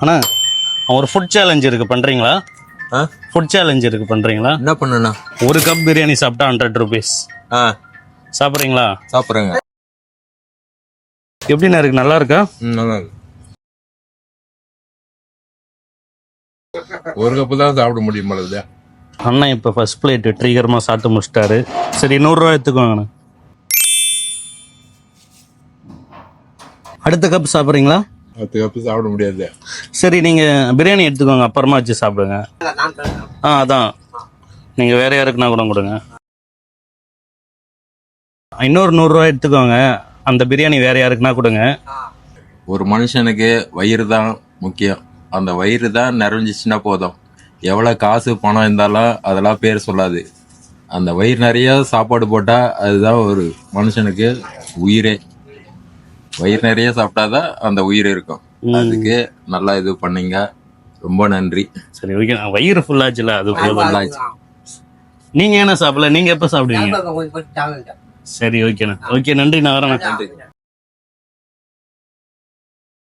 அண்ணா ஒரு food challenge இருக்கு பண்றீங்களா? ஃபுட் சேலஞ்ச் இருக்கு பண்றீங்களா? என்ன பண்ணா? ஒரு கப் பிரியாணி சாப்பிட்டா 100 rupees. சாப்பிட்றீங்களா? சாப்பிட்றேங்க. எப்படிண்ணா இருக்கு? நல்லா இருக்கா? நல்லா இருக்கு. ஒரு கப்பு தான் சாப்பிட முடியும் போல. அண்ணா இப்போ ஃபர்ஸ்ட் பிளேட் ட்ரீகரமாக சாப்பிட்டு முடிச்சிட்டாரு. சரி 100 ரூபா எடுத்துக்கோங்கண்ணா. அடுத்த கப் சாப்பிட்றீங்களா? அடுத்த கப்பு சாப்பிட முடியாது. சரி நீங்கள் பிரியாணி எடுத்துக்கோங்க, அப்புறமா வச்சு சாப்பிடுங்க. அதான் நீங்கள் வேற யாருக்குன்னா கூட கொடுங்க. இன்னொரு 100 ரூபா எடுத்துக்கோங்க, அந்த பிரியாணி வேற யாருக்குன்னா கொடுங்க. ஒரு மனுஷனுக்கு வயிறு தான் முக்கியம். அந்த வயிறு தான் நிறைஞ்சிச்சுன்னா போதும். எவ்வளோ காசு பணம் இருந்தாலும் அதெல்லாம் பேர் சொல்லாது. அந்த வயிறு நிறைய சாப்பாடு போட்டால் அதுதான் ஒரு மனுஷனுக்கு உயிரே. வயிறு நிறைய சாப்பிட்டாதான் அந்த உயிர் இருக்கும். அதுக்கு நல்லா இது பண்ணீங்க, ரொம்ப நன்றி. சரி ஓகே, வயிறு ஃபுல்லாச்சுல அது போதும். நீங்க என்ன சாப்பிடல? நீங்க எப்ப சாப்பிடுவீங்க? சரி ஓகேண்ணா. ஓகே நன்றி, நான் வரேன்.